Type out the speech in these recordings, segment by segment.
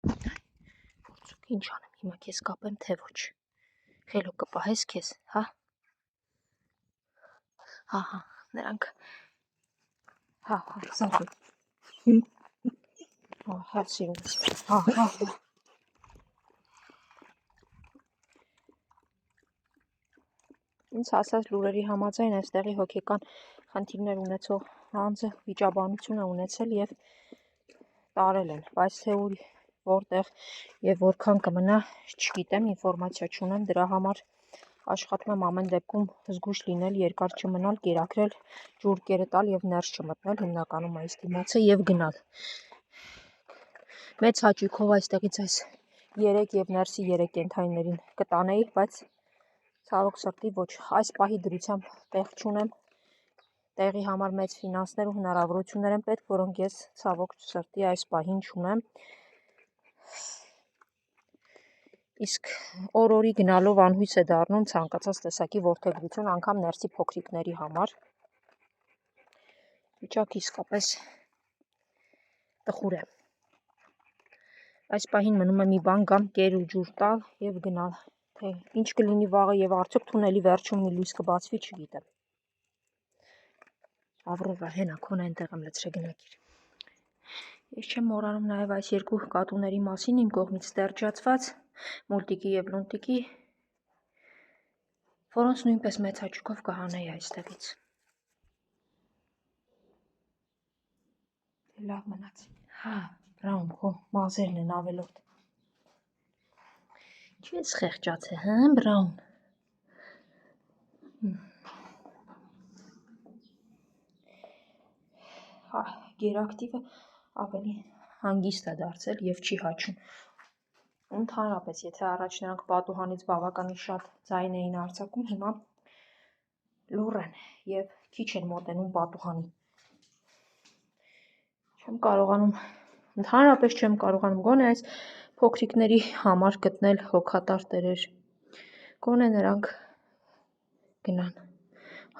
Գործուկ ինչ անեմ, հիմա քեզ կապեմ, թե ոչ։ Խելոք կպահես քեզ, հա։ Հա, նրանք հա, զարու։ Հա, սիրունս։ Հա։ Ինձ հասած լուրերի համաձայն այստեղի հոգեկան խնդիրներ ունեցող անձը վիճաբանություն է ունեցել եւ տարել են, բայց թե ուր որտեղ եւ որքան կմնա, չգիտեմ, ինֆորմացիա չունեմ, դրա համար աշխատում եմ ամեն դեպքում զգույշ լինել, երկար չմնալ, կերակրել, ջուրկերը տալ եւ ներս չմտնել, հիմնականում այս դիմացը եւ գնալ։ Մեծ հաճույքով այստեղից այս 3 եւ ներսի 3 կենթանիներին կտանեի, բայց ցավոք սրտի ոչ, այս պահի դրությամբ տեղ չունեմ, տեղի համար մեծ ֆինանսներ ու հնարավորություններ են պետք, որոնք ես ցավոք սրտի այս պահին չունեմ։ Իսկ օր-օրի գնալով անհույս է դառնում ցանկացած տեսակի որդեգրություն, անգամ ներսի փոքրիկների համար։ Վիճակը իսկապես տխուր է։ Այս պահին մնում է մի բան կամ կեր ու ջուր տալ եւ գնալ, թե ինչ կլինի վաղը եւ արդյոք թունելի վերջում մի լույս կբացվի, չգիտեմ։ Ավրորա, հենա, քոնը այնտեղ եմ լցրե գնակիր։ Ես չեմ մոռանում նաեւ այս երկու կատուների մասին, իմ կողմից ստերջացված, մուլտիկի եւ լունտիկի, որոնց նույնպես մեծ հաճույքով կհանեի այստեղից։ Լավ մնաց։ Հա, բրաուն, քո մազերն են ավելորդ։ Չի ես խեղճացե, հա, բրաուն։ Հա, գերակտիվը ավելի հանգիստ է դարձել եւ չի հաչում։ Ընդհանրապես, եթե առաջ նրանք պատուհանից բավականին շատ ձայն էին արձակում, հիմա լուռ են եւ քիչ են մոտենում պատուհանին։ Ընդհանրապես չեմ կարողանում գոնե այս փոքրիկների համար գտնել հոգատար տերեր։ Գոնե նրանք գնան։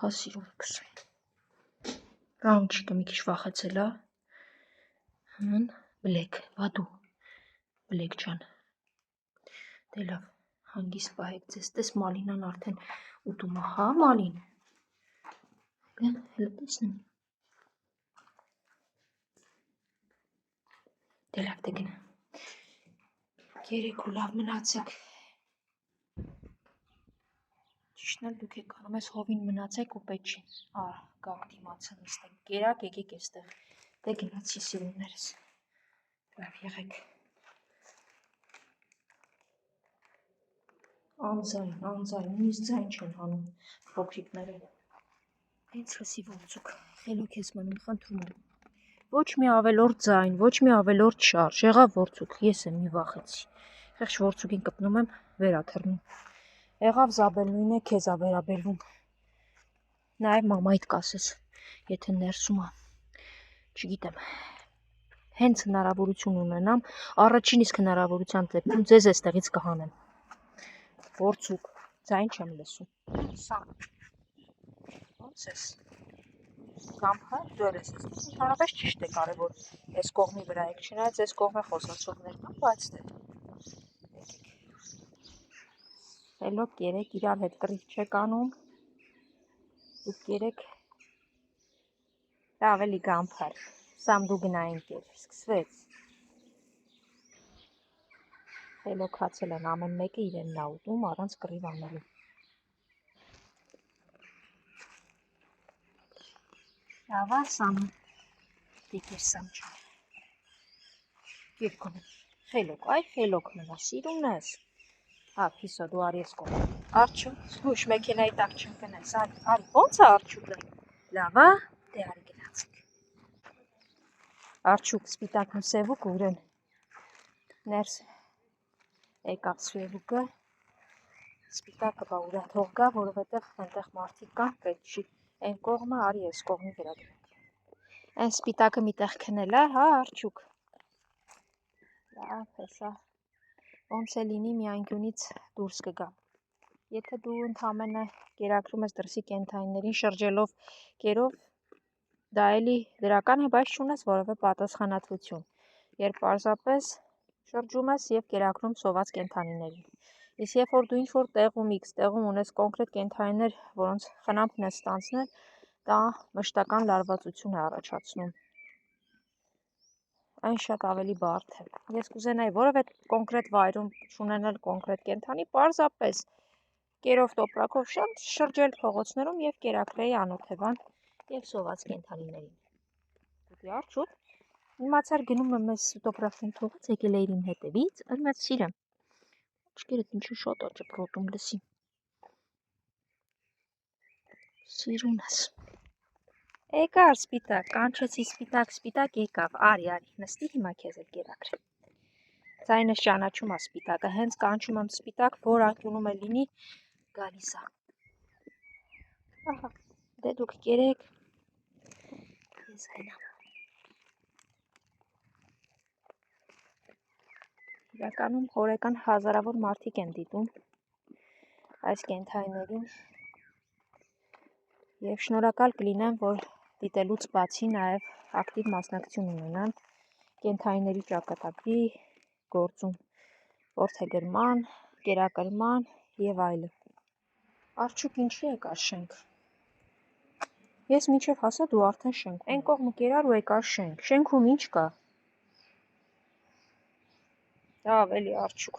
Հա, սիրունքս։ Բրաունչիկը մի քիչ վախեցել, հա։ Բլեք, վադու։ Բլեք ջան։ Դե լավ, հանգիստ պահեք ձեզ, տես Մալինան արդեն ուտում է, հա, Մալին։ Հələ տեսնեմ։ Դե լավ, դե գնա։ Երեքու լավ մնացեք։ Ճիշտն էլ դուք եք անում, ես հովին մնացեք ու պետք չի։ Գաք դիմացը նստեք, կերակ եկեք էստեղ։ Դե գնացի սիրուններս։ Լավ եղեք։ Անձայն, նույնիսկ ձայն չեն հանում փոքրիկները։ Հենց լսի ողջուկ, խելոք ես մնում, խնդրում եմ։ Ոչ մի ավելորդ ձայն, ոչ մի ավելորդ շարժ, եղավ ворցուկ, ես եմ մի վախեցի։ Խեղճ ворցուկին կպնում եմ, վերաթռնում։ Եղավ Զաբել նույնը քեզ է վերաբերվում։ Նաև մամայիդ կասես, եթե ներսում է։ Չգիտեմ։ Հենց հնարավորություն ունենամ, առաջին իսկ հնարավորության դեպքում ձեզ էստեղից կհանեմ։ Ворցուկ, ձայն չեմ լսում։ Սա։ Ոնց ես։ Կամ հա դու ես ասում, ընդհանրապես ճիշտ է կարևոր այս կողմի վրա եք, չնայած այս կողմը խոսացողներ կան, բայց դե խելոք երեք իրար հետ կռիվ չեք անում, դուք երեք դա ավելի գամփար, սամ դու գնային կեր, սկսվեց, խելոքացել են ամեն մեկը իրենն ա ուտում առանց կռիվ անելու։ Լավ է սամը, դիկեր սամ չան, երկոն, խելոք, այ խելոք մնա, սիրուն ես, հա, պիսո, դու արի ես կոմ, արջու, զգույշ մեքենայի տակ չընկնես, արի, ոնց է արջուկը, լավ է, դե արի գնացիք, արջուկ, սպիտակ ու սևուկ ուրեն, ներս եկավ սևուկը, սպիտակը բա ուրա թող գա, որովհետև այնտեղ մարդիկ կան, պետք չի, այն կողմը արի ես կողմի վրա գնանք։ Այն սպիտակը մի տեղ քնել է, հա, արջուկ։ Լավ, հեսա։ Ոնց է լինի մի անկյունից դուրս կգամ։ Եթե դու ընդամենը կերակրում ես դրսի կենթանիներին շրջելով կերով, դա էլի դրական է, բայց չունես որևէ պատասխանատվություն։ Երբ պարզապես Շրջում ես և կերակրում սոված կենդանիներին։ Իսկ երբ որ դու ինչ-որ տեղում ունես կոնկրետ կենդանիներ, որոնց խնամքն ես ստանձնել, դա մշտական լարվածություն է առաջացնում։ Այն շատ ավելի բարդ է։ Ես կուզենայի որևէ կոնկրետ վայրում ունենալ կոնկրետ կենդանի, պարզապես կերով տոպրակով շրջել փողոցներում և կերակրեի անօթևան և սոված կենդանիներին։ Դուք արդյոք իմացար գնում եմ ես տոպրակին թողած եկել էիր իմ հետևից, այլ մեծ սիրեմ։ Աչքերդ ինչու շատ է ճպրոտում լսի։ Սիրուն ես։ Եկար սպիտակ, կանչեցի սպիտակ եկավ, արի, նստի հիմա քեզ էլ կերակրեմ։ Ձայնս ճանաչում է սպիտակը, հենց կանչում եմ սպիտակ, որ անկյունում է լինի, գալիս է։ Ահա, դե դուք կերեք, ես գնամ։ Իրականում հորեկան հազարավոր մարդիկ են դիտում այս կենդանիներին և շնորհակալ կլինեմ, որ դիտելուց բացի նաև ակտիվ մասնակցություն ունենան կենդանիների ճակատագրի գործում, որդեգրման, կերակրման և այլն։ Արդյոք ինչի եկար շենք։ Ես մինչև հասա դու արդեն շենքում։ Այն կողմը կերար ու եկար շենք։ Շենքում ինչ կա։ Դա ավելի արդյոք։